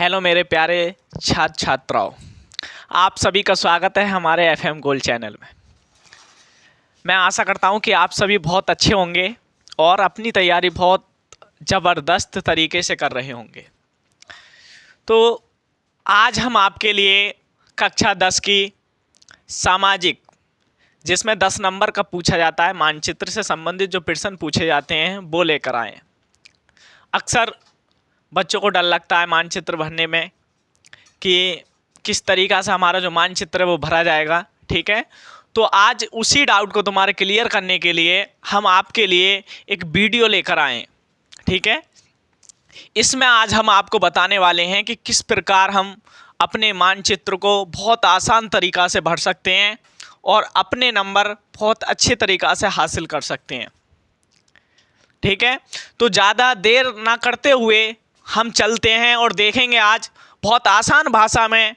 Hello मेरे प्यारे छात्र छात्राओं, आप सभी का स्वागत है हमारे एफएम गोल्ड चैनल में। मैं आशा करता हूं कि आप सभी बहुत अच्छे होंगे और अपनी तैयारी बहुत ज़बरदस्त तरीके से कर रहे होंगे। तो आज हम आपके लिए कक्षा 10 की सामाजिक, जिसमें 10 नंबर का पूछा जाता है, मानचित्र से संबंधित जो प्रश्न पूछे जाते हैं वो लेकर आए हैं। अक्सर बच्चों को डर लगता है मानचित्र भरने में कि किस तरीक़ा से हमारा जो मानचित्र है वो भरा जाएगा। ठीक है, तो आज उसी डाउट को तुम्हारे क्लियर करने के लिए हम आपके लिए एक वीडियो लेकर आए। ठीक है, इसमें आज हम आपको बताने वाले हैं कि किस प्रकार हम अपने मानचित्र को बहुत आसान तरीक़ा से भर सकते हैं और अपने नंबर बहुत अच्छे तरीक़ा से हासिल कर सकते हैं। ठीक है, तो ज़्यादा देर ना करते हुए हम चलते हैं और देखेंगे आज बहुत आसान भाषा में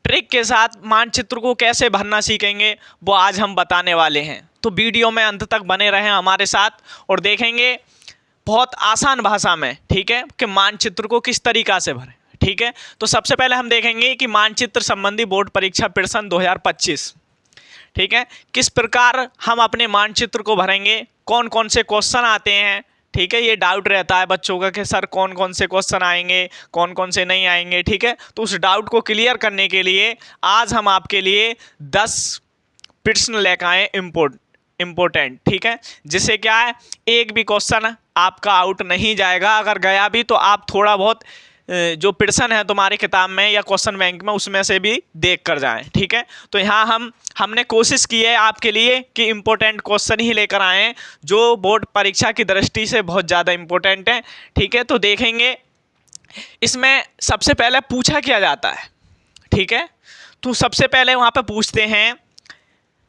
ट्रिक के साथ मानचित्र को कैसे भरना सीखेंगे, वो आज हम बताने वाले हैं। तो वीडियो में अंत तक बने रहें हमारे साथ और देखेंगे बहुत आसान भाषा में, ठीक है, कि मानचित्र को किस तरीक़ा से भरें। ठीक है, तो सबसे पहले हम देखेंगे कि मानचित्र संबंधी बोर्ड परीक्षा प्रश्न 2025, ठीक है, किस प्रकार हम अपने मानचित्र को भरेंगे, कौन कौन से क्वेश्चन आते हैं। ठीक है, ये डाउट रहता है बच्चों का कि सर कौन कौन से क्वेश्चन आएंगे, कौन कौन से नहीं आएंगे। ठीक है, तो उस डाउट को क्लियर करने के लिए आज हम आपके लिए 10 प्रश्न लेकर आए इम्पोर्टेंट। ठीक है, जिससे क्या है, एक भी क्वेश्चन आपका आउट नहीं जाएगा। अगर गया भी तो आप थोड़ा बहुत जो प्रश्न है तुम्हारी किताब में या क्वेश्चन बैंक में उसमें से भी देख कर जाएं। ठीक है, तो यहाँ हमने कोशिश की है आपके लिए कि इम्पोर्टेंट क्वेश्चन ही लेकर आएँ जो बोर्ड परीक्षा की दृष्टि से बहुत ज़्यादा इम्पोर्टेंट है। ठीक है, तो देखेंगे इसमें सबसे पहले पूछा क्या जाता है। ठीक है, तो सबसे पहले वहाँ पे पूछते हैं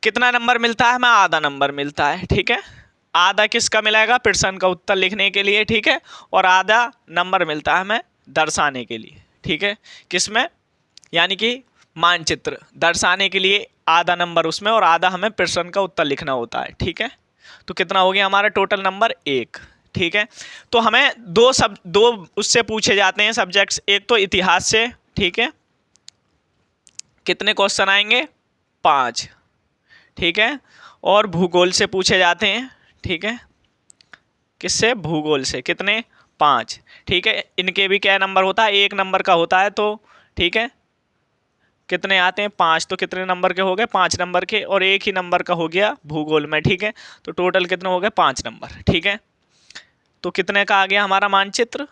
कितना नंबर मिलता है, हमें आधा नंबर मिलता है। ठीक है, आधा किसका मिलेगा, प्रश्न का उत्तर लिखने के लिए। ठीक है, और आधा नंबर मिलता है हमें दर्शाने के लिए। ठीक है, किसमें, यानी कि मानचित्र दर्शाने के लिए आधा नंबर उसमें और आधा हमें प्रश्न का उत्तर लिखना होता है। ठीक है, तो कितना हो गया हमारा टोटल नंबर 1। ठीक है, तो हमें दो उससे पूछे जाते हैं सब्जेक्ट्स, एक तो इतिहास से। ठीक है, कितने क्वेश्चन आएंगे, 5। ठीक है, और भूगोल से पूछे जाते हैं। ठीक है, किससे, भूगोल से, कितने, 5। ठीक है, इनके भी क्या नंबर होता है, 1 नंबर का होता है। तो ठीक है, कितने आते हैं, 5। तो कितने नंबर के हो गए, 5 नंबर के, और 1 ही नंबर का हो गया भूगोल में। ठीक है, तो टोटल कितने हो गए, 5 नंबर। ठीक है, तो कितने का आ गया हमारा मानचित्र,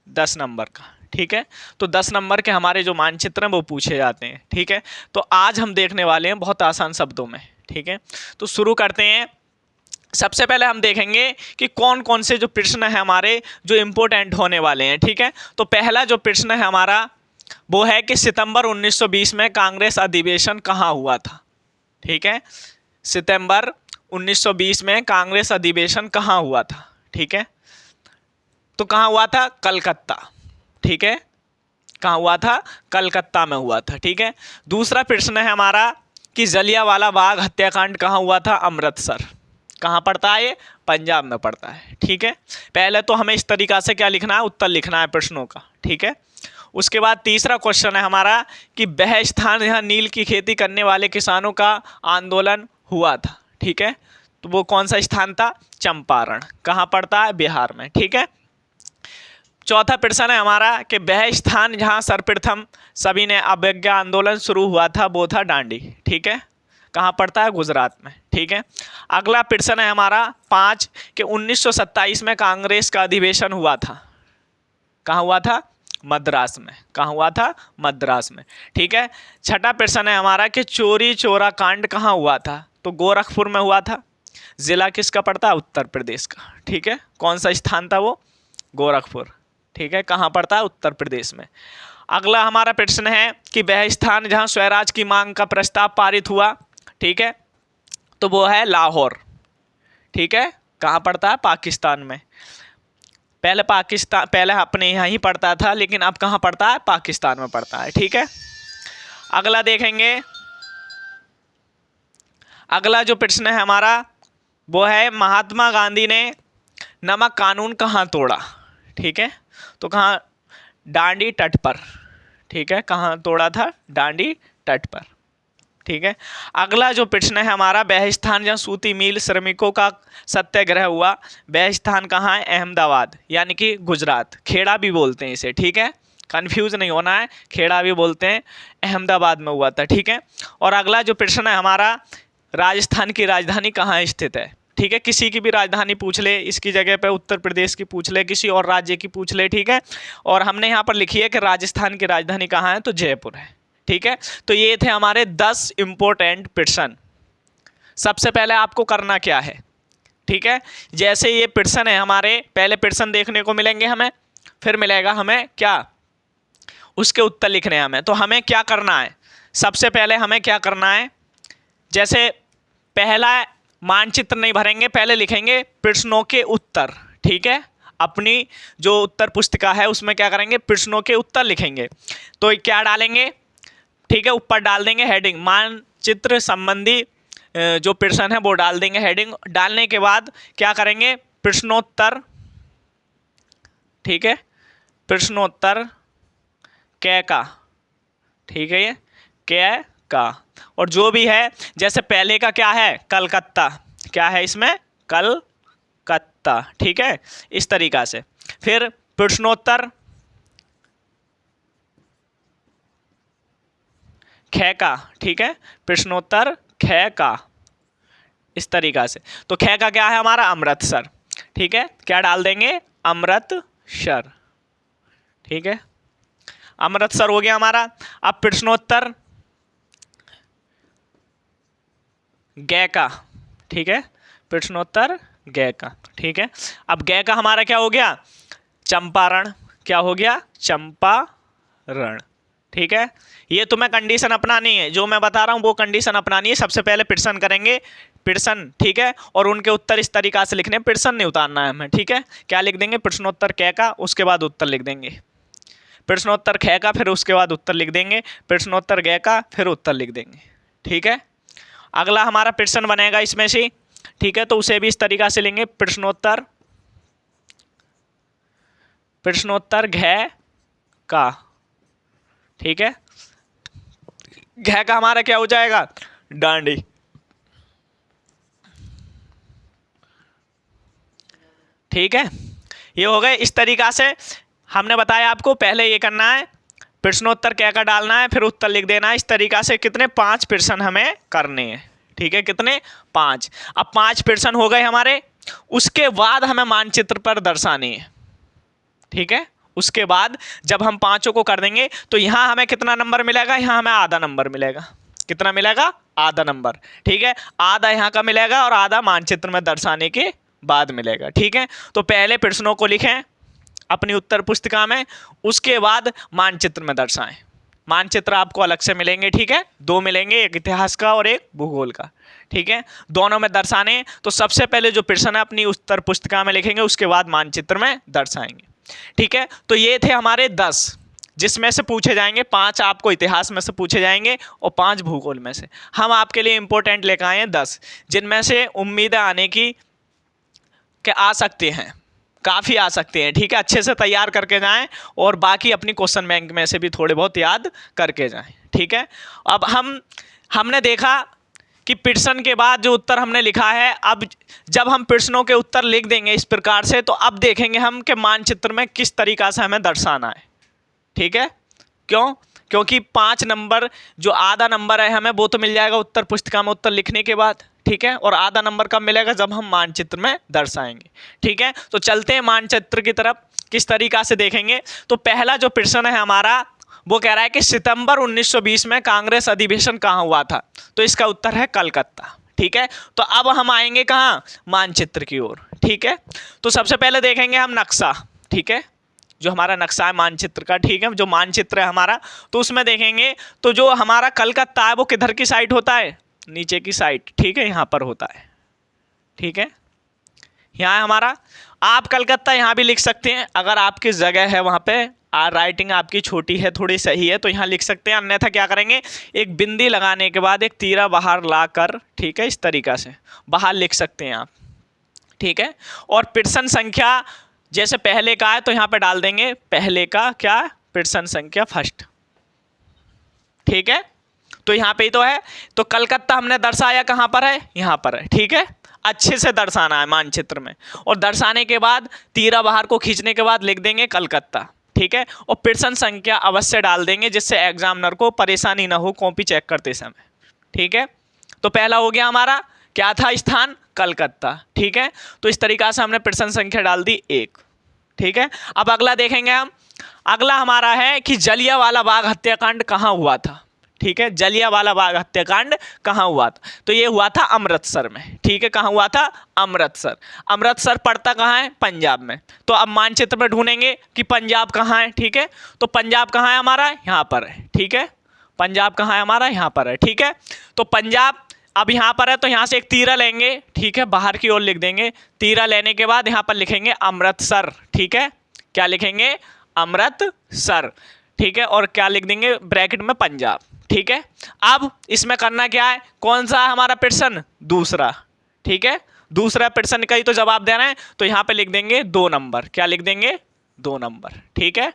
10 नंबर का। ठीक है, तो 10 नंबर के हमारे जो मानचित्र हैं वो पूछे जाते हैं। ठीक है, तो आज हम देखने वाले हैं बहुत आसान शब्दों में। ठीक है, तो शुरू करते हैं। सबसे पहले हम देखेंगे कि कौन कौन से जो प्रश्न है हमारे जो इम्पोर्टेंट होने वाले हैं। ठीक है, तो पहला जो प्रश्न है हमारा वो है कि सितंबर 1920 में कांग्रेस अधिवेशन कहाँ हुआ था। ठीक है, सितंबर 1920 में कांग्रेस अधिवेशन कहाँ हुआ था। ठीक है, तो कहाँ हुआ था, कलकत्ता। ठीक है, कहाँ हुआ था, कलकत्ता में हुआ था। ठीक है, दूसरा प्रश्न है हमारा कि जलियांवाला बाग हत्याकांड कहाँ हुआ था, अमृतसर। कहाँ पड़ता है ये, पंजाब में पड़ता है। ठीक है, पहले तो हमें इस तरीक़ा से क्या लिखना है, उत्तर लिखना है प्रश्नों का। ठीक है, उसके बाद तीसरा क्वेश्चन है हमारा कि वह स्थान जहाँ नील की खेती करने वाले किसानों का आंदोलन हुआ था। ठीक है, तो वो कौन सा स्थान था, चंपारण। कहाँ पड़ता है, बिहार में। ठीक है, चौथा प्रश्न है हमारा कि वह स्थान जहाँ सर्वप्रथम सभी ने अवज्ञा आंदोलन शुरू हुआ था वो था डांडी। ठीक है, कहाँ पड़ता है, गुजरात में। ठीक है, अगला प्रश्न है हमारा 5 कि 1927 में कांग्रेस का अधिवेशन हुआ था, कहाँ हुआ था, मद्रास में। कहाँ हुआ था, मद्रास में। ठीक है, छठा प्रश्न है हमारा कि चोरी चोरा कांड कहाँ हुआ था, तो गोरखपुर में हुआ था। जिला किसका पड़ता है, उत्तर प्रदेश का। ठीक है, कौन सा स्थान था वो, गोरखपुर। ठीक है, कहाँ पड़ता है, उत्तर प्रदेश में। अगला हमारा प्रश्न है कि वह स्थान जहाँ स्वराज की मांग का प्रस्ताव पारित हुआ। ठीक है, तो वो है लाहौर। ठीक है, कहाँ पड़ता है, पाकिस्तान में। पहले अपने यहाँ ही पड़ता था, लेकिन अब कहाँ पड़ता है, पाकिस्तान में पड़ता है। ठीक है, अगला देखेंगे, अगला जो प्रश्न है हमारा वो है महात्मा गांधी ने नमक कानून कहाँ तोड़ा। ठीक है, तो कहाँ, डांडी तट पर। ठीक है, कहाँ तोड़ा था? डांडी तट पर। ठीक है, अगला जो प्रश्न है हमारा, वह स्थान जहाँ सूती मिल श्रमिकों का सत्याग्रह हुआ, वह स्थान कहाँ है? अहमदाबाद, यानी कि गुजरात। खेड़ा भी बोलते हैं इसे, ठीक है, कंफ्यूज नहीं होना है, खेड़ा भी बोलते हैं। अहमदाबाद में हुआ था। ठीक है, और अगला जो प्रश्न है हमारा, राजस्थान की राजधानी कहाँ स्थित है? ठीक है, किसी की भी राजधानी पूछ ले, इसकी जगह पे उत्तर प्रदेश की पूछ ले, किसी और राज्य की पूछ ले। ठीक है, और हमने यहाँ पर लिखी है कि राजस्थान की राजधानी कहाँ है, तो जयपुर है। ठीक है, तो ये थे हमारे 10 इंपॉर्टेंट प्रश्न। सबसे पहले आपको करना क्या है? ठीक है, जैसे ये प्रश्न है हमारे, पहले प्रश्न देखने को मिलेंगे हमें, फिर मिलेगा हमें क्या? उसके उत्तर लिखने हैं हमें। तो हमें क्या करना है? सबसे पहले हमें क्या करना है? जैसे पहला मानचित्र नहीं भरेंगे, पहले लिखेंगे प्रश्नों के उत्तर। ठीक है, अपनी जो उत्तर पुस्तिका है उसमें क्या करेंगे? प्रश्नों के उत्तर लिखेंगे। तो क्या डालेंगे? ठीक है, ऊपर डाल देंगे हेडिंग, मानचित्र संबंधी जो प्रश्न है वो डाल देंगे हेडिंग। डालने के बाद क्या करेंगे? प्रश्नोत्तर। ठीक है, प्रश्नोत्तर कै का। ठीक है, ये कै का। और जो भी है, जैसे पहले का क्या है? कलकत्ता। क्या है इसमें? कलकत्ता। ठीक है, इस तरीका से। फिर प्रश्नोत्तर खे का। ठीक है, प्रश्नोत्तर खे का, इस तरीका से। तो खे का क्या है हमारा? अमृतसर। ठीक है, क्या डाल देंगे? अमृतसर। ठीक है, अमृतसर हो गया हमारा। अब प्रश्नोत्तर गे का। ठीक है, प्रश्नोत्तर गे का। ठीक है, अब गे का हमारा क्या हो गया? चंपारण। क्या हो गया? चंपारण। ठीक है, ये तुम्हें कंडीशन अपनानी है, जो मैं बता रहा हूँ वो कंडीशन अपनानी है। सबसे पहले प्रश्न करेंगे, प्रश्न। ठीक है, और उनके उत्तर इस तरीका से लिखने, प्रश्न नहीं उतारना है हमें। ठीक है, क्या लिख देंगे? प्रश्नोत्तर कै का, उसके बाद उत्तर लिख देंगे। प्रश्नोत्तर खे का, फिर उसके बाद उत्तर लिख देंगे। प्रश्नोत्तर गे का, फिर उत्तर लिख देंगे। ठीक है, अगला हमारा प्रश्न बनेगा इसमें से। ठीक है, तो उसे भी इस तरीका से लेंगे, प्रश्नोत्तर घे का। ठीक है, घे का हमारा क्या हो जाएगा? डांडी। ठीक है, ये हो गए। इस तरीका से हमने बताया आपको, पहले ये करना है, प्रश्नोत्तर क्या का डालना है, फिर उत्तर लिख देना है। इस तरीका से कितने? 5 प्रश्न हमें करने हैं। ठीक है, कितने? 5। अब 5 प्रश्न हो गए हमारे, उसके बाद हमें मानचित्र पर दर्शानी है। ठीक है, उसके बाद जब हम 5 को कर देंगे तो यहाँ हमें कितना नंबर मिलेगा? यहाँ हमें आधा नंबर मिलेगा। कितना मिलेगा? आधा नंबर। ठीक है, आधा यहाँ का मिलेगा और आधा मानचित्र में दर्शाने के बाद मिलेगा। ठीक है, तो पहले प्रश्नों को लिखें अपनी उत्तर पुस्तिका में, उसके बाद मानचित्र में दर्शाएं। मानचित्र आपको अलग से मिलेंगे। ठीक है, 2 मिलेंगे, एक इतिहास का और एक भूगोल का। ठीक है, दोनों में दर्शाने। तो सबसे पहले जो प्रश्न है अपनी उत्तर पुस्तिका में लिखेंगे, उसके बाद मानचित्र में दर्शाएंगे। ठीक है, तो ये थे हमारे 10, जिसमें से पूछे जाएंगे 5 आपको इतिहास में से पूछे जाएंगे और 5 भूगोल में से। हम आपके लिए इंपॉर्टेंट लेकर आए हैं 10, जिनमें से उम्मीद आने की कि आ सकते हैं, काफ़ी आ सकते हैं। ठीक है, अच्छे से तैयार करके जाएं और बाकी अपनी क्वेश्चन बैंक में से भी थोड़े बहुत याद करके जाएं। ठीक है, अब हमने देखा कि प्रश्न के बाद जो उत्तर हमने लिखा है, अब जब हम प्रश्नों के उत्तर लिख देंगे इस प्रकार से, तो अब देखेंगे हम कि मानचित्र में किस तरीका से हमें दर्शाना है। ठीक है, क्यों? क्योंकि 5 नंबर जो आधा नंबर है हमें, वो तो मिल जाएगा उत्तर पुस्तिका में उत्तर लिखने के बाद। ठीक है, और आधा नंबर कब मिलेगा? जब हम मानचित्र में दर्शाएंगे। ठीक है, तो चलते हैं मानचित्र की तरफ, किस तरीका से देखेंगे। तो पहला जो प्रश्न है हमारा, वो कह रहा है कि सितंबर 1920 में कांग्रेस अधिवेशन कहाँ हुआ था? तो इसका उत्तर है कलकत्ता। ठीक है, तो अब हम आएंगे कहाँ? मानचित्र की ओर। ठीक है, तो सबसे पहले देखेंगे हम नक्शा। ठीक है, जो हमारा नक्शा है मानचित्र का। ठीक है, जो मानचित्र है हमारा, तो उसमें देखेंगे तो जो हमारा कलकत्ता है वो किधर की साइड होता है? नीचे की साइड। ठीक है, यहाँ पर होता है। ठीक है, यहाँ है हमारा। आप कलकत्ता यहाँ भी लिख सकते हैं, अगर आपकी जगह है वहाँ पे, राइटिंग आपकी छोटी है, थोड़ी सही है, तो यहाँ लिख सकते हैं। अन्यथा क्या करेंगे? एक बिंदी लगाने के बाद एक तीरा बाहर लाकर, ठीक है, इस तरीका से बाहर लिख सकते हैं आप। ठीक है, और प्रश्न संख्या जैसे पहले का है तो यहाँ पे डाल देंगे पहले का क्या? प्रश्न संख्या फर्स्ट। ठीक है, तो यहाँ पे ही तो है। तो कलकत्ता हमने दर्शाया कहाँ पर है, यहाँ पर है। ठीक है, अच्छे से दर्शाना है मानचित्र में, और दर्शाने के बाद तीरा बाहर को खींचने के बाद लिख देंगे कलकत्ता। ठीक है, और प्रश्न संख्या अवश्य डाल देंगे जिससे एग्जामिनर को परेशानी ना हो कॉपी चेक करते समय। ठीक है, तो पहला हो गया हमारा क्या था स्थान, कलकत्ता। ठीक है, तो इस तरीका से हमने प्रश्न संख्या डाल दी 1। ठीक है, अब अगला देखेंगे हम। अगला हमारा है कि जलियांवाला बाग हत्याकांड कहाँ हुआ था। ठीक है, जलियांवाला बाग हत्याकांड कहाँ हुआ था, तो ये हुआ था अमृतसर में। ठीक है, कहाँ हुआ था, अमृतसर। अमृतसर पड़ता कहाँ है, पंजाब में। तो अब मानचित्र में ढूंढेंगे कि पंजाब कहाँ है। ठीक है, तो पंजाब कहाँ है हमारा, यहाँ पर है। ठीक है, पंजाब कहाँ है हमारा, यहाँ पर है। ठीक है, तो पंजाब अब यहाँ पर है, तो यहाँ से एक तीरा लेंगे। ठीक है, बाहर की ओर लिख देंगे। तीरा लेने के बाद यहाँ पर लिखेंगे अमृतसर। ठीक है, क्या लिखेंगे, अमृतसर। ठीक है, और क्या लिख देंगे ब्रैकेट में, पंजाब। ठीक है, अब इसमें करना क्या है, कौन सा है हमारा प्रश्न, दूसरा। ठीक है, दूसरा प्रश्न का ही तो जवाब देना है, तो यहाँ पे लिख देंगे 2 नंबर। क्या लिख देंगे, 2 नंबर। ठीक है,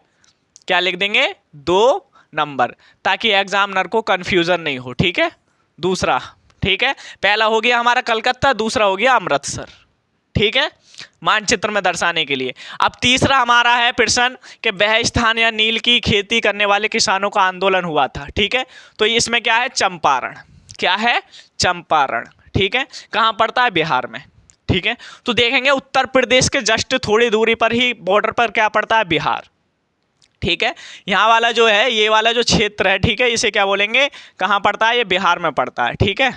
क्या लिख देंगे, 2 नंबर, ताकि एग्जामिनर को कंफ्यूजन नहीं हो। ठीक है, दूसरा। ठीक है, पहला हो गया हमारा कलकत्ता, दूसरा हो गया अमृतसर। ठीक है, मानचित्र में दर्शाने के लिए। अब तीसरा हमारा है प्रश्न कि वह स्थान या नील की खेती करने वाले किसानों का आंदोलन हुआ था। ठीक है, तो इसमें क्या है, चंपारण। क्या है, चंपारण। ठीक है, कहाँ पड़ता है, बिहार में। ठीक है, तो देखेंगे उत्तर प्रदेश के जस्ट थोड़ी दूरी पर ही बॉर्डर पर क्या पड़ता है, बिहार। ठीक है, यहाँ वाला जो है, ये वाला जो क्षेत्र है, ठीक है, इसे क्या बोलेंगे, कहाँ पड़ता है, ये बिहार में पड़ता है। ठीक है,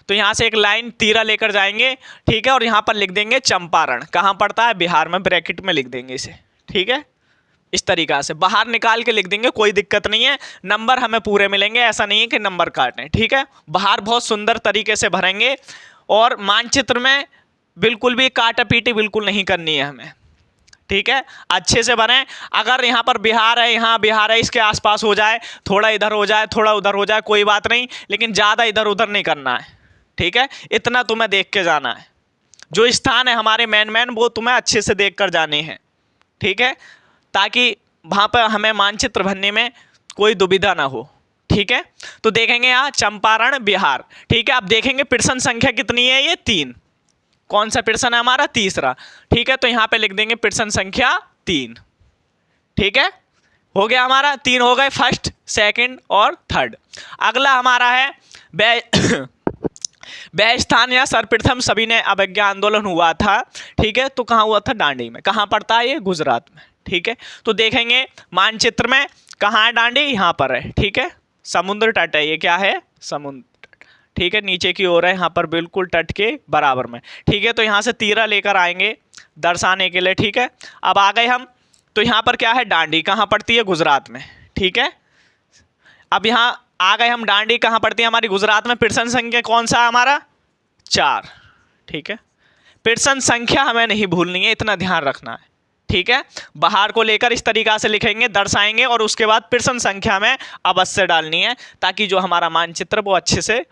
तो यहाँ से एक लाइन तीरा लेकर जाएंगे। ठीक है, और यहाँ पर लिख देंगे चंपारण, कहाँ पड़ता है, बिहार में, ब्रैकेट में लिख देंगे इसे। ठीक है, इस तरीका से बाहर निकाल के लिख देंगे, कोई दिक्कत नहीं है। नंबर हमें पूरे मिलेंगे, ऐसा नहीं है कि नंबर काटें। ठीक है, बाहर बहुत सुंदर तरीके से भरेंगे, और मानचित्र में बिल्कुल भी काटा पीटी बिल्कुल नहीं करनी है हमें। ठीक है, अच्छे से बने। अगर यहाँ पर बिहार है, यहाँ बिहार है, इसके आसपास हो जाए, थोड़ा इधर हो जाए, थोड़ा उधर हो जाए, कोई बात नहीं, लेकिन ज़्यादा इधर उधर नहीं करना है। ठीक है, इतना तुम्हें देख के जाना है। जो स्थान है हमारे मेन वो तुम्हें अच्छे से देख कर जाने हैं। ठीक है, ताकि वहाँ पर हमें मानचित्र भरने में कोई दुविधा ना हो। ठीक है, तो देखेंगे यहाँ चंपारण, बिहार। ठीक है, अब देखेंगे प्रश्न संख्या कितनी है, ये 3। कौन सा प्रश्न है हमारा, तीसरा। ठीक है, तो यहाँ पे लिख देंगे प्रश्न संख्या 3। ठीक है, हो गया हमारा, 3 हो गए, फर्स्ट, सेकंड और थर्ड। अगला हमारा है वह स्थान या सर्वप्रथम सभी ने अवज्ञा आंदोलन हुआ था। ठीक है, तो कहाँ हुआ था, दांडी में। कहाँ पड़ता है ये, गुजरात में। ठीक है, तो देखेंगे मानचित्र में कहाँ है दांडी, यहाँ पर है। ठीक है, समुद्र तट है, ये क्या है, समुद्र। ठीक है, नीचे की ओर है, यहाँ पर बिल्कुल तट के बराबर में। ठीक है, तो यहाँ से तीरा लेकर आएंगे दर्शाने के लिए। ठीक है, अब आ गए हम, तो यहाँ पर क्या है, दांडी कहाँ पड़ती है, गुजरात में। ठीक है, अब यहाँ आ गए हम, दांडी कहाँ पड़ती है हमारी, गुजरात में। प्रश्न संख्या कौन सा है हमारा, 4। ठीक है, प्रश्न संख्या हमें नहीं भूलनी है, इतना ध्यान रखना है। ठीक है, बाहर को लेकर इस तरीका से लिखेंगे, दर्शाएंगे, और उसके बाद प्रश्न संख्या में अवश्य डालनी है, ताकि जो हमारा मानचित्र वो अच्छे से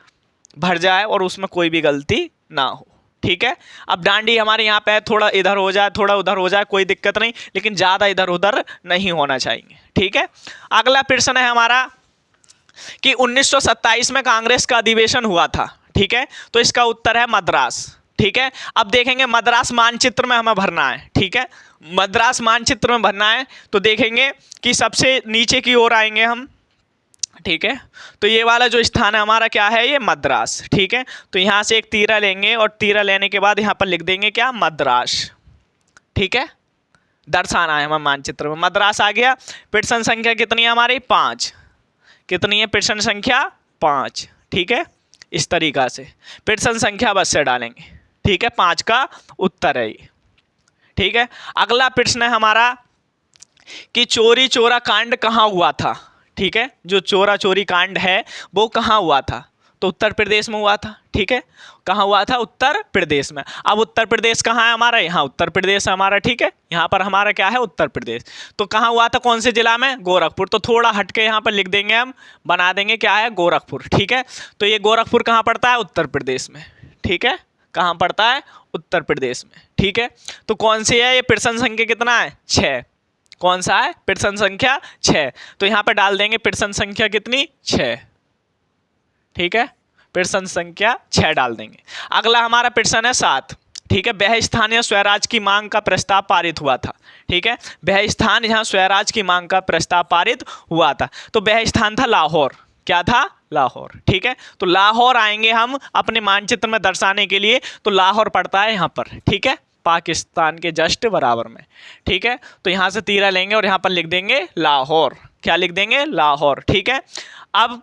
भर जाए और उसमें कोई भी गलती ना हो। ठीक है, अब दांडी हमारे यहाँ पे थोड़ा इधर हो जाए, थोड़ा उधर हो जाए, कोई दिक्कत नहीं, लेकिन ज़्यादा इधर उधर नहीं होना चाहिए। ठीक है, अगला प्रश्न है हमारा कि 1927 में कांग्रेस का अधिवेशन हुआ था। ठीक है, तो इसका उत्तर है मद्रास। ठीक है, अब देखेंगे मद्रास मानचित्र में हमें भरना है। ठीक है, मद्रास मानचित्र में भरना है, तो देखेंगे कि सबसे नीचे की ओर आएंगे हम। ठीक है, तो ये वाला जो स्थान है हमारा क्या है, ये मद्रास। ठीक है, तो यहाँ से एक तीरा लेंगे, और तीरा लेने के बाद यहाँ पर लिख देंगे क्या, मद्रास। ठीक है, दर्शाना है हमें मानचित्र में, मद्रास आ गया। प्रश्न संख्या कितनी है हमारी, 5। कितनी है प्रश्न संख्या, 5। ठीक है, इस तरीका से प्रश्न संख्या बस से डालेंगे। ठीक है, 5 का उत्तर है ये। ठीक है, अगला प्रश्न है हमारा कि चोरी चोरा कांड कहाँ हुआ था। ठीक है, जो चोरा चोरी कांड है वो कहाँ हुआ था, तो उत्तर प्रदेश में हुआ था। ठीक है, कहाँ हुआ था, उत्तर प्रदेश में। अब उत्तर प्रदेश कहाँ है हमारा, यहाँ उत्तर प्रदेश है हमारा। ठीक है, यहाँ पर हमारा क्या है, उत्तर प्रदेश। तो कहाँ हुआ था, कौन से जिला में, गोरखपुर। तो थोड़ा हट के यहाँ पर लिख देंगे हम, बना देंगे क्या है, गोरखपुर। ठीक है, तो ये गोरखपुर कहाँ पड़ता है, उत्तर प्रदेश में। ठीक है, कहाँ पड़ता है, उत्तर प्रदेश में। ठीक है, तो कौन सी है ये, प्रश्न संख्या कितना है, 6। कौन सा है? प्रश्न संख्या 6। तो यहाँ पे डाल देंगे प्रश्न संख्या कितनी? 6। ठीक है, प्रश्न संख्या 6 डाल देंगे। अगला हमारा प्रश्न है 7। ठीक है, वह स्थान यहाँ स्वराज की मांग का प्रस्ताव पारित हुआ था। ठीक है, वह स्थान यहाँ स्वराज की मांग का प्रस्ताव पारित हुआ था। तो वह स्थान था लाहौर। क्या था? लाहौर। ठीक है, तो लाहौर आएंगे हम अपने मानचित्र में दर्शाने के लिए। तो लाहौर पड़ता है यहाँ पर। ठीक है, पाकिस्तान के जस्ट बराबर में। ठीक है, तो यहाँ से तीरा लेंगे और यहाँ पर लिख देंगे लाहौर। क्या लिख देंगे? लाहौर। ठीक है, अब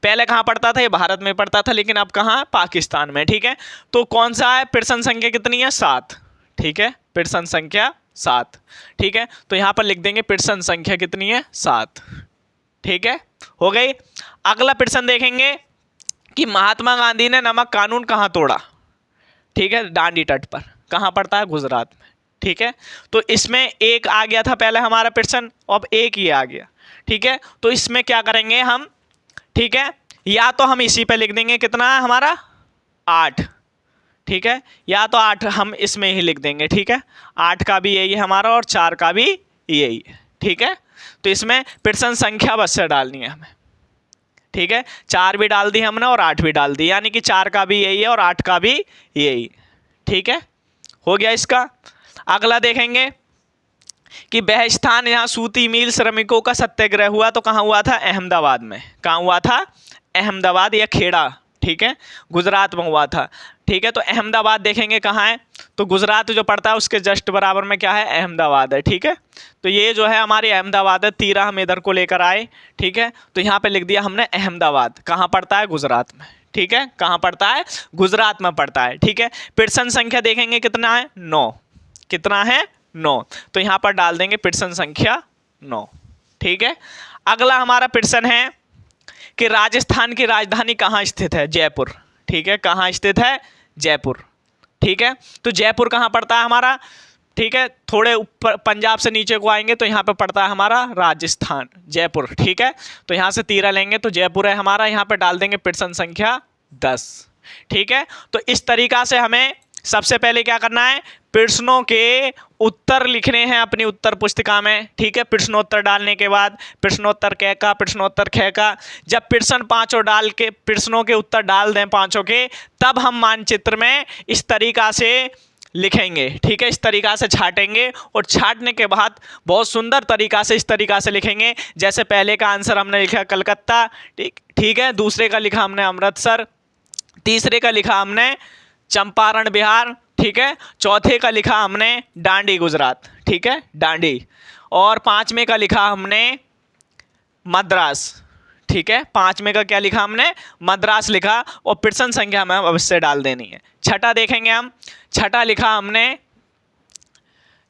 पहले कहाँ पड़ता था? ये भारत में पड़ता था, लेकिन अब कहाँ? पाकिस्तान में। ठीक है, तो कौन सा है? प्रश्न संख्या कितनी है? 7। ठीक है, प्रश्न संख्या 7। ठीक है, तो यहाँ पर लिख देंगे प्रश्न संख्या कितनी है? 7। ठीक है, हो गई। अगला प्रश्न देखेंगे कि महात्मा गांधी ने नमक कानून कहाँ तोड़ा? ठीक है, दांडी तट पर। कहाँ पड़ता है? गुजरात में। ठीक है, तो इसमें एक आ गया था पहले हमारा प्रश्न, अब एक ही आ गया। ठीक है, तो इसमें क्या करेंगे हम? ठीक है, या तो हम इसी पे लिख देंगे, कितना है हमारा? 8। ठीक है, या तो 8 हम इसमें ही लिख देंगे। ठीक है, 8 का भी यही है हमारा और 4 का भी यही है। ठीक है, तो इसमें प्रश्न संख्या बस से डालनी है हमें। ठीक है, 4 भी डाल दी हमने और 8 भी डाल दी, यानी कि 4 का भी यही है और 8 का भी यही है। ठीक है, हो गया इसका। अगला देखेंगे कि वह स्थान यहाँ सूती मिल श्रमिकों का सत्याग्रह हुआ, तो कहाँ हुआ था? अहमदाबाद में। कहाँ हुआ था? अहमदाबाद या खेड़ा। ठीक है, गुजरात में हुआ था। ठीक है, तो अहमदाबाद देखेंगे कहाँ है? तो गुजरात जो पड़ता है उसके जस्ट बराबर में क्या है? अहमदाबाद है। ठीक है, तो ये जो है हमारी अहमदाबाद है, तीरा हम इधर को लेकर आए। ठीक है, तो यहाँ पे लिख दिया हमने अहमदाबाद। कहाँ पड़ता है? गुजरात में। ठीक है, कहाँ पड़ता है? गुजरात में पड़ता है। ठीक है, प्रश्न संख्या देखेंगे कितना है? 9। कितना है? 9। तो यहाँ पर डाल देंगे प्रश्न संख्या 9। ठीक है, अगला हमारा प्रश्न है कि राजस्थान की राजधानी कहाँ स्थित है? जयपुर। ठीक है, कहाँ स्थित है? जयपुर। ठीक है, तो जयपुर कहाँ पड़ता है हमारा? ठीक है, थोड़े ऊपर पंजाब से नीचे को आएंगे तो यहाँ पे पड़ता है हमारा राजस्थान, जयपुर। ठीक है, तो यहाँ से तीरा लेंगे तो जयपुर है हमारा। यहाँ पे डाल देंगे प्रश्न संख्या 10। ठीक है, तो इस तरीका से हमें सबसे पहले क्या करना है? प्रश्नों के उत्तर लिखने हैं अपनी उत्तर पुस्तिका में। ठीक है, प्रश्नोत्तर डालने के बाद प्रश्नोत्तर क का, प्रश्नोत्तर ख का, जब प्रश्न पांचों डाल के प्रश्नों के उत्तर डाल दें पांचों के, तब हम मानचित्र में इस तरीका से लिखेंगे। ठीक है, इस तरीका से छाटेंगे और छाटने के बाद बहुत सुंदर तरीका से इस तरीका से लिखेंगे। जैसे पहले का आंसर हमने लिखा कलकत्ता। ठीक है, दूसरे का लिखा हमने अमृतसर, तीसरे का लिखा हमने चंपारण बिहार। ठीक है, चौथे का लिखा हमने दांडी गुजरात। ठीक है, दांडी। और पांचवें का लिखा हमने मद्रास। ठीक है, पांचवें का क्या लिखा हमने? मद्रास लिखा। और प्रश्न संख्या में अवश्य डाल देनी है। छठा देखेंगे हम, छठा लिखा हमने,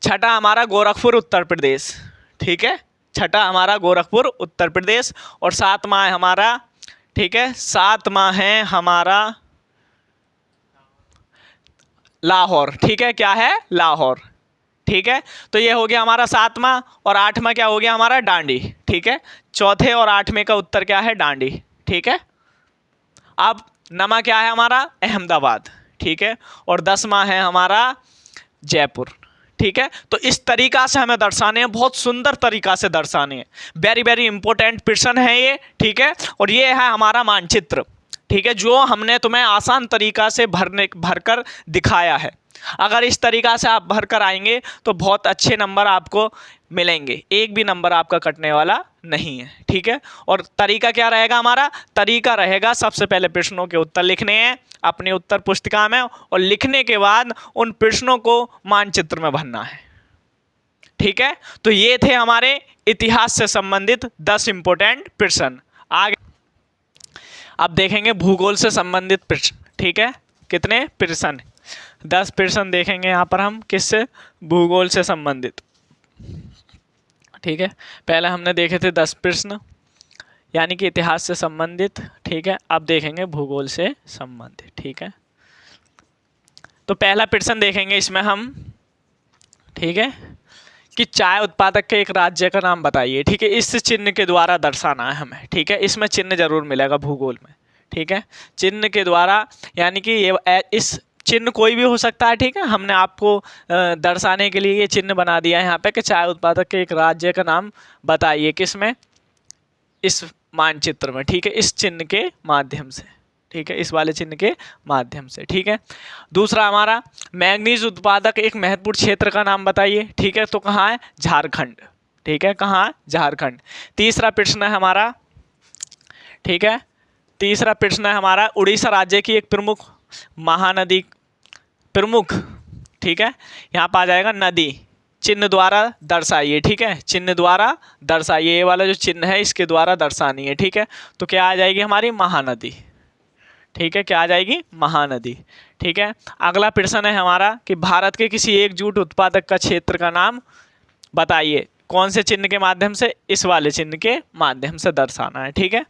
छठा हमारा गोरखपुर उत्तर प्रदेश। ठीक है, छठा हमारा गोरखपुर उत्तर प्रदेश। और सातवां है हमारा, ठीक है, सातवां है हमारा लाहौर। ठीक है, क्या है? लाहौर। ठीक है, तो ये हो गया हमारा सातवां। और आठवां क्या हो गया हमारा? दांडी। ठीक है, चौथे और आठवें का उत्तर क्या है? दांडी। ठीक है, अब नमा क्या है हमारा? अहमदाबाद। ठीक है, और 10वां है हमारा जयपुर। ठीक है, तो इस तरीका से हमें दर्शाने हैं, बहुत सुंदर तरीका से दर्शाने हैं। वेरी वेरी इंपॉर्टेंट प्रश्न है ये। ठीक है, और ये है हमारा मानचित्र। ठीक है, जो हमने तुम्हें आसान तरीका से भरकर दिखाया है। अगर इस तरीका से आप भरकर आएंगे तो बहुत अच्छे नंबर आपको मिलेंगे, एक भी नंबर आपका कटने वाला नहीं है। ठीक है, और तरीका क्या रहेगा हमारा? तरीका रहेगा सबसे पहले प्रश्नों के उत्तर लिखने हैं अपनी उत्तर पुस्तिका में, और लिखने के बाद उन प्रश्नों को मानचित्र में भरना है। ठीक है, तो ये थे हमारे इतिहास से संबंधित 10 इंपॉर्टेंट प्रश्न। आगे अब देखेंगे भूगोल से संबंधित प्रश्न। ठीक है, कितने प्रश्न? 10 प्रश्न देखेंगे यहाँ पर हम, किससे? भूगोल से संबंधित। ठीक है, पहले हमने देखे थे 10 प्रश्न यानी कि इतिहास से संबंधित। ठीक है, अब देखेंगे भूगोल से संबंधित। ठीक है, तो पहला प्रश्न देखेंगे इसमें हम, ठीक है, कि चाय उत्पादक के एक राज्य का नाम बताइए। ठीक है, इस चिन्ह के द्वारा दर्शाना है हमें। ठीक है, इसमें चिन्ह जरूर मिलेगा भूगोल में। ठीक है, चिन्ह के द्वारा, यानी कि ये इस चिन्ह कोई भी हो सकता है, ठीक है। हमने आपको दर्शाने के लिए ये चिन्ह बना दिया है यहाँ पे कि चाय उत्पादक के एक राज्य का नाम बताइए, किसमें, इस मानचित्र में, ठीक है, इस चिन्ह के माध्यम से, ठीक है, इस वाले चिन्ह के माध्यम से, ठीक है। दूसरा हमारा, मैंगनीज उत्पादक एक महत्वपूर्ण क्षेत्र का नाम बताइए, ठीक है, तो कहाँ है, झारखंड, ठीक है, कहाँ है, झारखंड। तीसरा प्रश्न है हमारा, ठीक है, तीसरा प्रश्न है हमारा, उड़ीसा राज्य की एक प्रमुख महानदी, प्रमुख, ठीक है, यहाँ पर आ जाएगा नदी, चिन्ह द्वारा दर्शाइए, ठीक है, चिन्ह द्वारा दर्शाइए, ये वाला जो चिन्ह है इसके द्वारा दर्शानी है, ठीक है। तो क्या आ जाएगी हमारी, महानदी, ठीक है, क्या आ जाएगी, महानदी, ठीक है। अगला प्रश्न है हमारा कि भारत के किसी एक जूट उत्पादक का क्षेत्र का नाम बताइए, कौन से चिन्ह के माध्यम से, इस वाले चिन्ह के माध्यम से दर्शाना है, ठीक है।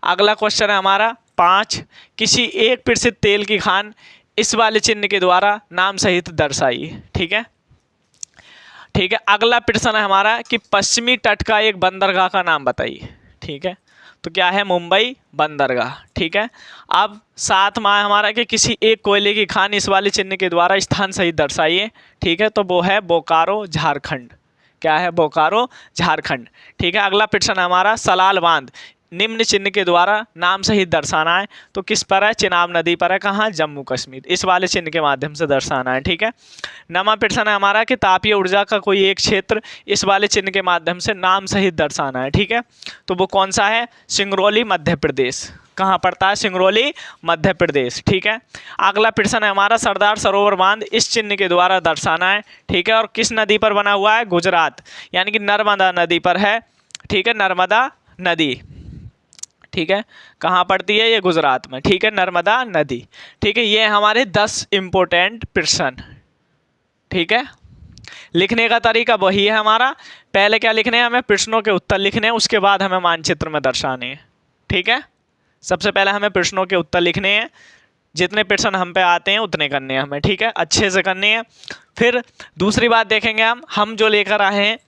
अगला क्वेश्चन है हमारा 5, किसी एक प्रसिद्ध तेल की खान इस वाले चिन्ह के द्वारा नाम सहित दर्शाइए, ठीक है, ठीक है। अगला प्रश्न है हमारा कि पश्चिमी तट का एक बंदरगाह का नाम बताइए, ठीक है, तो क्या है, मुंबई बंदरगाह, ठीक है। अब 7वां है हमारा कि किसी एक कोयले की खान इस वाले चिन्ह के द्वारा स्थान सहित दर्शाइए, ठीक है, तो वो है बोकारो झारखंड, क्या है, बोकारो झारखंड, ठीक है। अगला प्रश्न है हमारा, सलाल बांध निम्न चिन्ह के द्वारा नाम सहित दर्शाना है, तो किस पर है, चिनाब नदी पर है, कहाँ, जम्मू कश्मीर, इस वाले चिन्ह के माध्यम से दर्शाना है, ठीक है। 9वां प्रश्न है हमारा कि तापीय ऊर्जा का कोई एक क्षेत्र इस वाले चिन्ह के माध्यम से नाम सहित दर्शाना है, ठीक है, तो वो कौन सा है, सिंगरौली मध्य प्रदेश, कहाँ पड़ता है, सिंगरौली मध्य प्रदेश, ठीक है। अगला प्रश्न है हमारा, सरदार सरोवर बांध इस चिन्ह के द्वारा दर्शाना है, ठीक है, और किस नदी पर बना हुआ है, गुजरात, यानी कि नर्मदा नदी पर है, ठीक है, नर्मदा नदी, ठीक है, कहाँ पड़ती है, ये गुजरात में, ठीक है, नर्मदा नदी, ठीक है। ये हमारे 10 इम्पोर्टेंट प्रश्न, ठीक है। लिखने का तरीका वही है हमारा, पहले क्या लिखने हैं, हमें प्रश्नों के उत्तर लिखने हैं, उसके बाद हमें मानचित्र में दर्शाने हैं, ठीक है। सबसे पहले हमें प्रश्नों के उत्तर लिखने हैं, जितने प्रश्न हम पे आते हैं उतने करने हैं हमें, ठीक है, अच्छे से करने हैं। फिर दूसरी बात देखेंगे हम जो लेकर आए हैं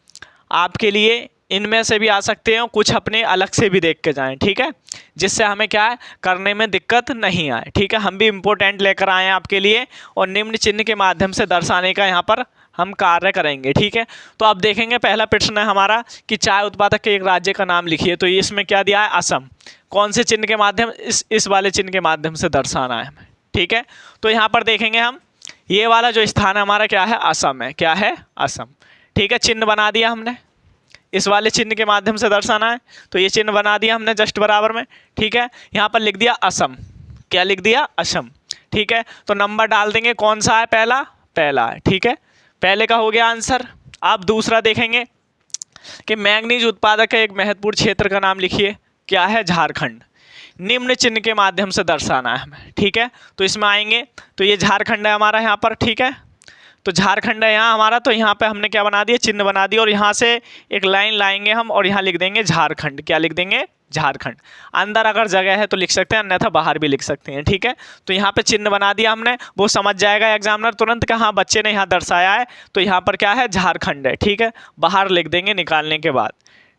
आपके लिए, इनमें से भी आ सकते हैं, कुछ अपने अलग से भी देख के जाएं, ठीक है, जिससे हमें क्या है, करने में दिक्कत नहीं आए, ठीक है। हम भी इम्पोर्टेंट लेकर आए हैं आपके लिए, और निम्न चिन्ह के माध्यम से दर्शाने का यहाँ पर हम कार्य करेंगे, ठीक है। तो अब देखेंगे, पहला प्रश्न है हमारा कि चाय उत्पादक के एक राज्य का नाम लिखिए, तो इसमें क्या दिया है, असम, कौन से चिन्ह के माध्यम, इस वाले चिन्ह के माध्यम से दर्शाना है हमें, ठीक है। तो यहाँ पर देखेंगे हम, ये वाला जो स्थान है हमारा क्या है, असम है, क्या है, असम, ठीक है। चिन्ह बना दिया हमने, इस वाले चिन्ह के माध्यम से दर्शाना है, तो ये चिन्ह बना दिया हमने जस्ट बराबर में, ठीक है। यहाँ पर लिख दिया असम, क्या लिख दिया, असम, ठीक है। तो नंबर डाल देंगे, कौन सा है, पहला, पहला है, ठीक है, पहले का हो गया आंसर। अब दूसरा देखेंगे कि मैंगनीज उत्पादक का एक महत्वपूर्ण क्षेत्र का नाम लिखिए, क्या है, झारखंड, निम्न चिन्ह के माध्यम से दर्शाना है हमें, ठीक है। तो इसमें आएंगे, तो ये झारखंड है हमारा यहाँ पर, ठीक है, तो झारखंड है यहाँ हमारा, तो यहाँ पे हमने क्या बना दिया, चिन्ह बना दिया, और यहाँ से एक लाइन लाएंगे हम, और यहाँ लिख देंगे झारखंड, क्या लिख देंगे, झारखंड। अंदर अगर जगह है तो लिख सकते हैं, अन्यथा बाहर भी लिख सकते हैं, ठीक है। तो यहाँ पे चिन्ह बना दिया हमने, वो समझ जाएगा एग्जामिनर तुरंत कि हाँ बच्चे ने यहाँ दर्शाया है, तो यहाँ पर क्या है, झारखंड है, ठीक है, बाहर लिख देंगे निकालने के बाद,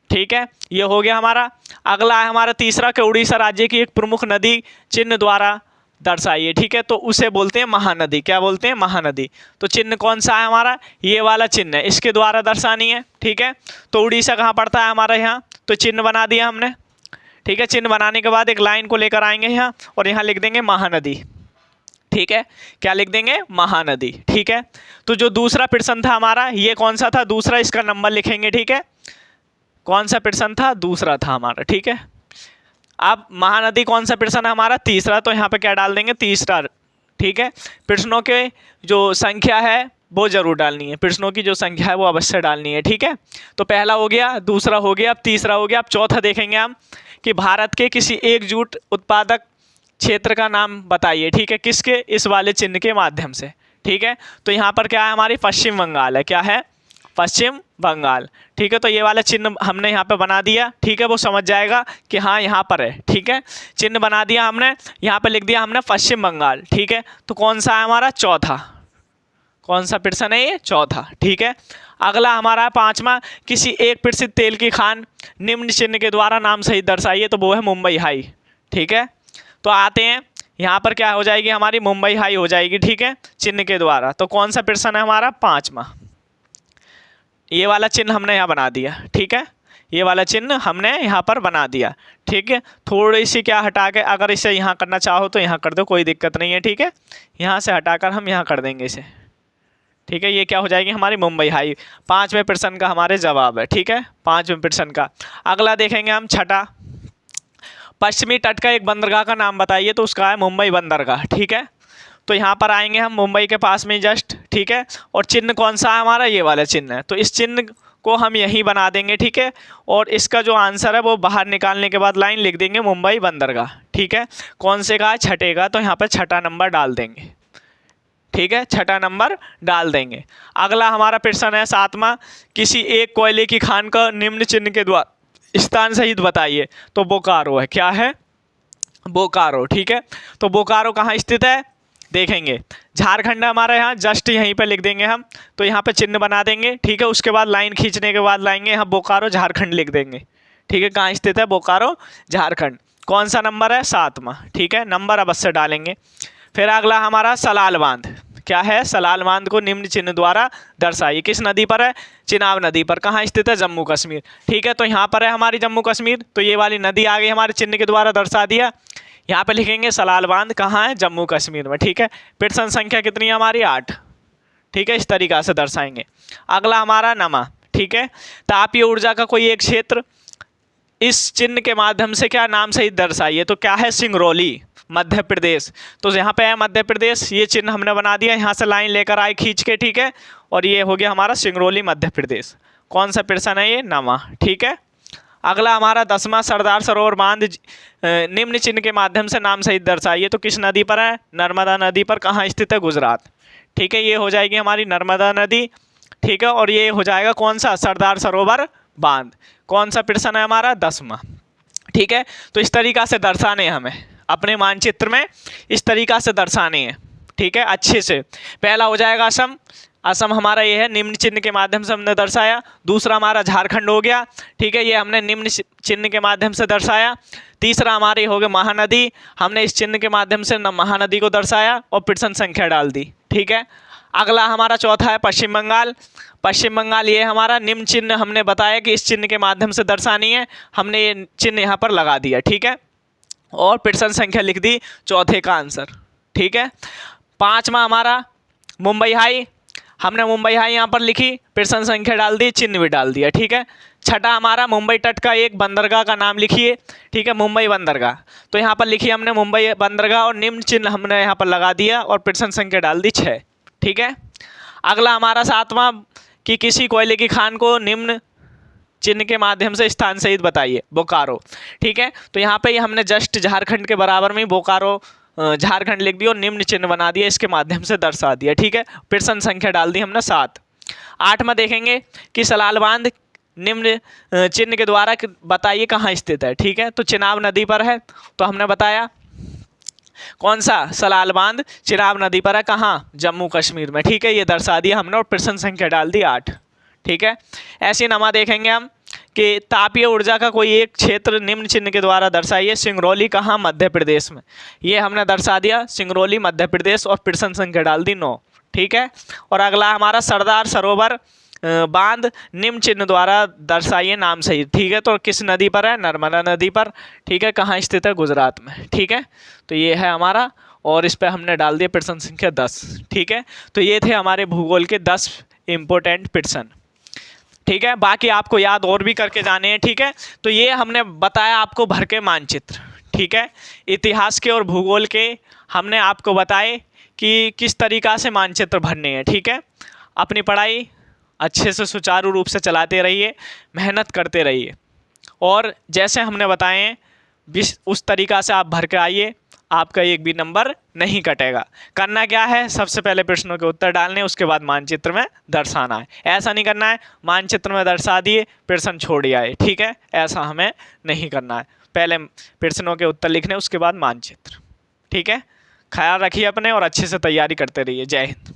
ठीक है। ये हो गया हमारा। अगला है हमारा तीसरा कि उड़ीसा राज्य की एक प्रमुख नदी चिन्ह द्वारा दर्शाइए, ठीक है, तो उसे बोलते हैं महानदी, क्या बोलते हैं, महानदी। तो चिन्ह कौन सा है हमारा, ये वाला चिन्ह है, इसके द्वारा दर्शानी है, ठीक है। तो उड़ीसा कहाँ पड़ता है हमारा, यहाँ, तो चिन्ह बना दिया हमने, ठीक है। चिन्ह बनाने के बाद एक लाइन को लेकर आएंगे यहाँ, और यहाँ लिख देंगे महानदी, ठीक है, क्या लिख देंगे, महानदी, ठीक है। तो जो दूसरा प्रश्न था हमारा, ये कौन सा था, दूसरा, इसका नंबर लिखेंगे, ठीक है, कौन सा प्रश्न था, दूसरा था हमारा, ठीक है। अब महानदी कौन सा प्रश्न है हमारा, तीसरा, तो यहाँ पे क्या डाल देंगे, तीसरा, ठीक है। प्रश्नों के जो संख्या है वो जरूर डालनी है, प्रश्नों की जो संख्या है वो अवश्य डालनी है, ठीक है। तो पहला हो गया, दूसरा हो गया, अब तीसरा हो गया। अब चौथा देखेंगे हम कि भारत के किसी एक जूट उत्पादक क्षेत्र का नाम बताइए, ठीक है, किसके, इस वाले चिन्ह के माध्यम से, ठीक है। तो यहाँ पर क्या है, हमारी पश्चिम बंगाल है, क्या है, पश्चिम बंगाल, ठीक है। तो ये वाला चिन्ह हमने यहाँ पे बना दिया, ठीक है, वो समझ जाएगा कि हाँ यहाँ पर है, ठीक है। चिन्ह बना दिया हमने, यहाँ पे लिख दिया हमने पश्चिम बंगाल, ठीक है। तो कौन सा है हमारा, चौथा, कौन सा प्रश्न है ये, चौथा, ठीक है। अगला हमारा 5वां, किसी एक प्रसिद्ध तेल की खान निम्न चिन्ह के द्वारा नाम सहित दर्शाइए, तो वो है मुंबई हाई, ठीक है। तो आते हैं यहाँ पर क्या हो जाएगी हमारी मुंबई हाई हो जाएगी, ठीक है, चिन्ह के द्वारा। तो कौन सा प्रश्न है हमारा 5वां, ये वाला चिन्ह हमने यहाँ बना दिया, ठीक है, ये वाला चिन्ह हमने यहाँ पर बना दिया, ठीक है। थोड़ी सी क्या हटा के अगर इसे यहाँ करना चाहो तो यहाँ कर दो, कोई दिक्कत नहीं है, ठीक है। यहाँ से हटाकर हम यहाँ कर देंगे इसे, ठीक है। ये क्या हो जाएगी हमारी मुंबई हाई, 5वें प्रश्न का हमारे जवाब है, ठीक है, 5वें प्रश्न का। अगला देखेंगे हम छठा, पश्चिमी तट का एक बंदरगाह का नाम बताइए, तो उसका है मुंबई बंदरगाह, ठीक है। तो यहाँ पर आएंगे हम मुंबई के पास में जस्ट, ठीक है। और चिन्ह कौन सा है हमारा, ये वाला चिन्ह है, तो इस चिन्ह को हम यहीं बना देंगे, ठीक है। और इसका जो आंसर है वो बाहर निकालने के बाद लाइन लिख देंगे मुंबई बंदरगाह, ठीक है। कौन से का, छठे का, तो यहाँ पर छठा नंबर डाल देंगे, ठीक है, छठा नंबर डाल देंगे। अगला हमारा प्रश्न है 7वां, किसी एक कोयले की खान का निम्न चिन्ह के द्वारा स्थान सहित बताइए, तो बोकारो है, क्या है, बोकारो, ठीक है। तो बोकारो कहाँ स्थित है, देखेंगे झारखंड है हमारा, यहाँ जस्ट यहीं पे लिख देंगे हम, तो यहाँ पे चिन्ह बना देंगे, ठीक है। उसके बाद लाइन खींचने के बाद लाएंगे यहाँ बोकारो झारखंड लिख देंगे, ठीक है। कहाँ स्थित है, बोकारो झारखंड। कौन सा नंबर है, 7वां, ठीक है, नंबर अवश्य डालेंगे। फिर अगला हमारा सलाल बांध, क्या है, सलाल बांध को निम्न चिन्ह द्वारा दर्शाइए, किस नदी पर है, चिनाब नदी पर। कहाँ स्थित है, जम्मू कश्मीर, ठीक है। तो यहाँ पर है हमारी जम्मू कश्मीर, तो ये वाली नदी आ गई हमारे चिन्ह के द्वारा दर्शा दिया। यहाँ पे लिखेंगे सलाल बांध कहाँ है, जम्मू कश्मीर में, ठीक है। प्रश्न संख्या कितनी है हमारी, 8, ठीक है। इस तरीक़ा से दर्शाएंगे। अगला हमारा नमा, ठीक है, तापीय ऊर्जा का कोई एक क्षेत्र इस चिन्ह के माध्यम से क्या नाम सहित दर्शाइए, तो क्या है, सिंगरौली मध्य प्रदेश। तो यहाँ पे है मध्य प्रदेश, ये चिन्ह हमने बना दिया, यहाँ से लाइन लेकर आए खींच के, ठीक है। और ये हो गया हमारा सिंगरौली मध्य प्रदेश। कौन सा प्रश्न है ये, नमा, ठीक है। अगला हमारा 10वां, सरदार सरोवर बांध निम्न चिन्ह के माध्यम से नाम सहित दर्शाइए, तो किस नदी पर है, नर्मदा नदी पर। कहाँ स्थित है, गुजरात, ठीक है। ये हो जाएगी हमारी नर्मदा नदी, ठीक है। और ये हो जाएगा कौन सा, सरदार सरोवर बांध। कौन सा प्रश्न है हमारा, 10वां, ठीक है। तो इस तरीक़ा से दर्शाने हमें अपने मानचित्र में, इस तरीक़ा से दर्शाने हैं, ठीक है, अच्छे से। पहला हो जाएगा असम, असम हमारा ये है, निम्न चिन्ह के माध्यम से हमने दर्शाया। दूसरा हमारा झारखंड हो गया, ठीक है, ये हमने निम्न चिन्ह के माध्यम से दर्शाया। तीसरा हमारी हो गया महानदी, हमने इस चिन्ह के माध्यम से महानदी को दर्शाया और प्रश्न संख्या डाल दी, ठीक है। अगला हमारा चौथा है पश्चिम बंगाल, पश्चिम बंगाल ये हमारा निम्न चिन्ह हमने बताया कि इस चिन्ह के माध्यम से दर्शानी है, हमने ये चिन्ह यहाँ पर लगा दिया, ठीक है। और प्रश्न संख्या लिख दी, चौथे का आंसर, ठीक है। 5वां हमारा मुंबई हाई, हमने मुंबई हाई यहाँ पर लिखी, प्रश्न संख्या डाल दी, चिन्ह भी डाल दिया, ठीक है। छठा हमारा मुंबई तट का एक बंदरगाह का नाम लिखिए, ठीक है, मुंबई बंदरगाह। तो यहाँ पर लिखिए हमने मुंबई बंदरगाह और निम्न चिन्ह हमने यहाँ पर लगा दिया और प्रश्न संख्या डाल दी 6, ठीक है। अगला हमारा 7वां, कि किसी कोयले की खान को निम्न चिन्ह के माध्यम से स्थान सहित बताइए, बोकारो, ठीक है। तो यहाँ पे हमने जस्ट झारखंड के बराबर में बोकारो झारखंड लिख दिया और निम्न चिन्ह बना दिया, इसके माध्यम से दर्शा दिया, ठीक है। प्रश्न संख्या डाल दी हमने 7। 8वां देखेंगे कि सलाल बांध निम्न चिन्ह के द्वारा बताइए कहाँ स्थित है, ठीक है। तो चिनाब नदी पर है, तो हमने बताया कौन सा, सलाल बांध चिनाब नदी पर है, कहाँ, जम्मू कश्मीर में, ठीक है। ये दर्शा दिया हमने और प्रश्न संख्या डाल दी 8, ठीक है। ऐसे नमा देखेंगे हम कि तापीय ऊर्जा का कोई एक क्षेत्र निम्न चिन्ह के द्वारा दर्शाइए, सिंगरौली कहाँ, मध्य प्रदेश में। ये हमने दर्शा दिया, सिंगरौली मध्य प्रदेश और प्रश्न संख्या डाल दी 9, ठीक है। और अगला हमारा सरदार सरोवर बांध निम्न चिन्ह द्वारा दर्शाइए नाम सही, ठीक है। तो किस नदी पर है, नर्मदा नदी पर, ठीक है। कहाँ स्थित है, गुजरात में, ठीक है। तो ये है हमारा, और इस पर हमने डाल दिया प्रश्न संख्या 10, ठीक है। तो ये थे हमारे भूगोल के 10 इम्पोर्टेंट प्रश्न, ठीक है। बाकी आपको याद और भी करके जाने हैं, ठीक है। तो ये हमने बताया आपको भर के मानचित्र, ठीक है। इतिहास के और भूगोल के हमने आपको बताए कि किस तरीक़ा से मानचित्र भरने हैं, ठीक है। अपनी पढ़ाई अच्छे से सुचारू रूप से चलाते रहिए, मेहनत करते रहिए, और जैसे हमने बताए हैं उस तरीक़ा से आप भर के आइए, आपका एक भी नंबर नहीं कटेगा। करना क्या है, सबसे पहले प्रश्नों के उत्तर डालने, उसके बाद मानचित्र में दर्शाना है। ऐसा नहीं करना है मानचित्र में दर्शा दिए प्रश्न छोड़ आए, ठीक है, ऐसा हमें नहीं करना है। पहले प्रश्नों के उत्तर लिखने, उसके बाद मानचित्र, ठीक है। ख्याल रखिए अपने और अच्छे से तैयारी करते रहिए। जय हिंद।